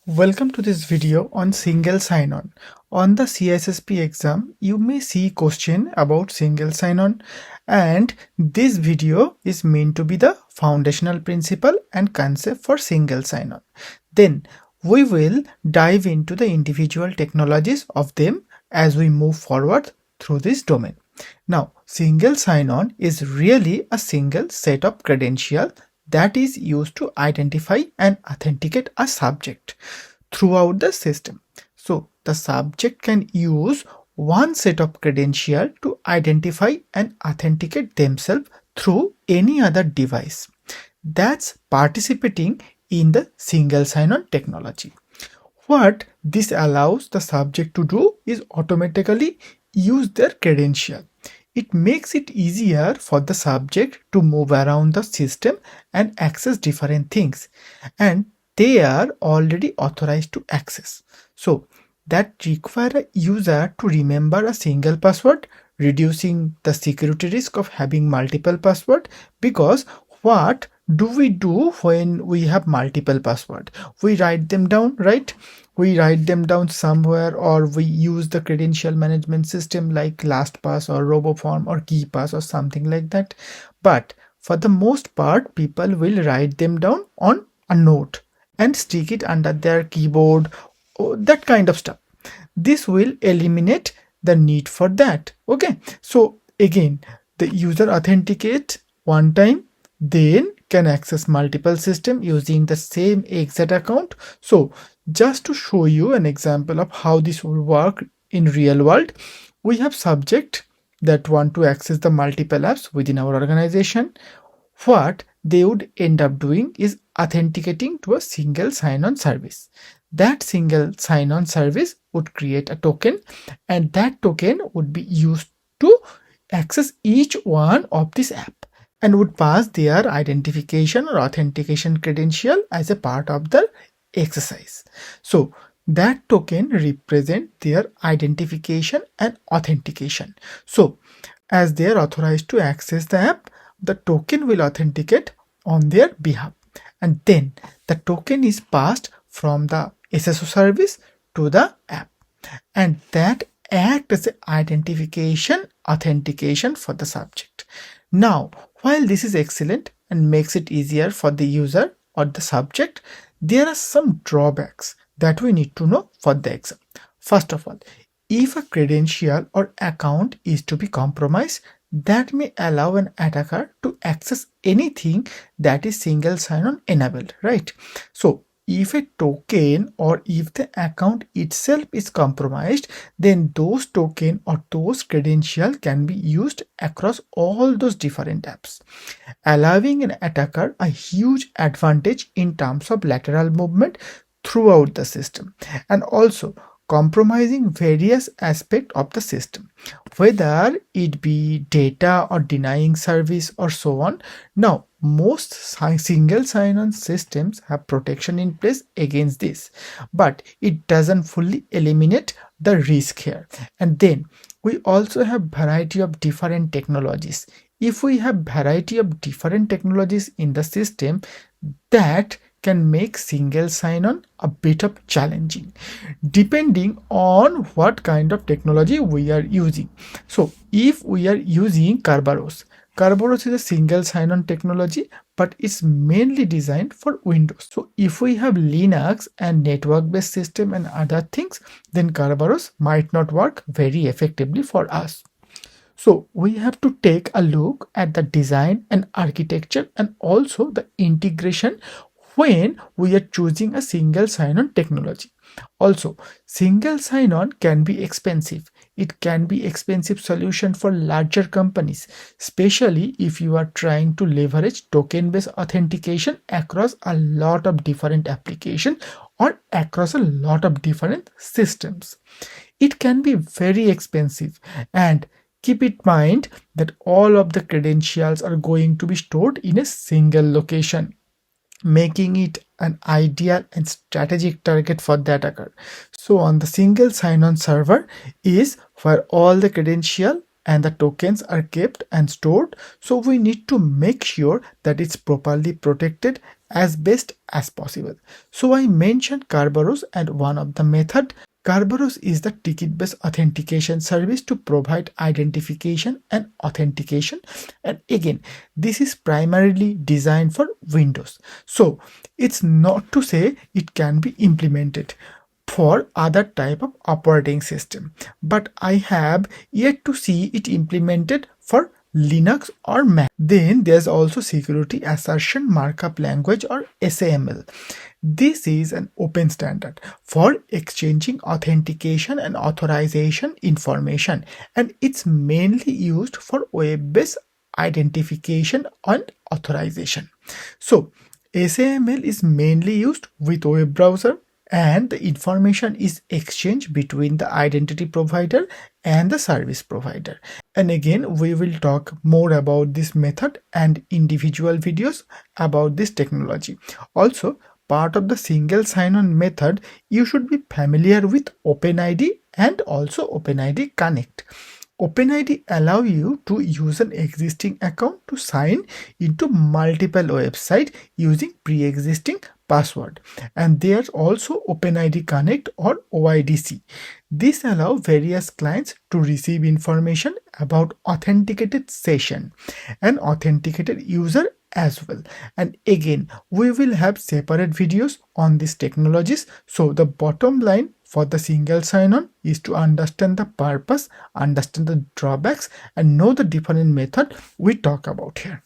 Welcome to this video on single sign-on. On the CISSP exam, you may see question about single sign-on, and this video is meant to be the foundational principle and concept for single sign-on. Then we will dive into the individual technologies of them as we move forward through this domain. Now, single sign-on is really a single set of credentials that is used to identify and authenticate a subject throughout the system. So the subject can use one set of credentials to identify and authenticate themselves through any other device that's participating in the single sign-on technology. What this allows the subject to do is automatically use their credential. It makes it easier for the subject to move around the system and access different things, and they are already authorized to access. So that require a user to remember a single password, reducing the security risk of having multiple passwords. Because what do we do when we have multiple passwords? We write them down, right? We write them down somewhere, or we use the credential management system like LastPass or RoboForm or KeyPass or something like that. But for the most part, people will write them down on a note and stick it under their keyboard, that kind of stuff. This will eliminate the need for that. Okay, so again, the user authenticate one time, then can access multiple system using the same exact account. So just to show you an example of how this will work in real world, we have subject that want to access the multiple apps within our organization. What they would end up doing is authenticating to a single sign-on service. That single sign-on service would create a token, and that token would be used to access each one of this app and would pass their identification or authentication credential as a part of the exercise. So that token represents their identification and authentication. So as they are authorized to access the app, the token will authenticate on their behalf, and then the token is passed from the SSO service to the app, and that acts as an identification authentication for the subject. Now, while this is excellent and makes it easier for the user or the subject, there are some drawbacks that we need to know for the exam. First of all, if a credential or account is to be compromised, that may allow an attacker to access anything that is single sign-on enabled, right? So if a token or if the account itself is compromised, then those token or those credentials can be used across all those different apps, allowing an attacker a huge advantage in terms of lateral movement throughout the system, and also compromising various aspects of the system, whether it be data or denying service or so on. Now, most single sign-on systems have protection in place against this, but it doesn't fully eliminate the risk here. And then we also have variety of different technologies. If we have variety of different technologies in the system, that can make single sign-on a bit of challenging depending on what kind of technology we are using. So if we are using Kerberos is a single sign-on technology, but it's mainly designed for Windows. So if we have Linux and network-based system and other things, then Kerberos might not work very effectively for us. So we have to take a look at the design and architecture and also the integration when we are choosing a single sign-on technology. Also, single sign-on can be expensive. It can be expensive solution for larger companies, especially if you are trying to leverage token-based authentication across a lot of different applications or across a lot of different systems. It can be very expensive, and keep in mind that all of the credentials are going to be stored in a single location, making it an ideal and strategic target for the attacker. So on the single sign-on server is where all the credentials and the tokens are kept and stored. So we need to make sure that it's properly protected as best as possible. So I mentioned Kerberos, and one of the method. Kerberos is the ticket-based authentication service to provide identification and authentication. And again, this is primarily designed for Windows. So it's not to say it can be implemented for other type of operating system, but I have yet to see it implemented for Linux or Mac. Then there's also security assertion markup language, or SAML. This is an open standard for exchanging authentication and authorization information, and it's mainly used for web-based identification and authorization. So SAML is mainly used with web browser, and the information is exchanged between the identity provider and the service provider. And again, we will talk more about this method and individual videos about this technology. Also, part of the single sign-on method, you should be familiar with OpenID and also OpenID Connect. OpenID allow you to use an existing account to sign into multiple websites using pre-existing password. And there's also OpenID Connect, or OIDC. This allows various clients to receive information about authenticated session and authenticated user as well. And again, we will have separate videos on these technologies. So the bottom line for the single sign-on is to understand the purpose, understand the drawbacks, and know the different method we talk about here.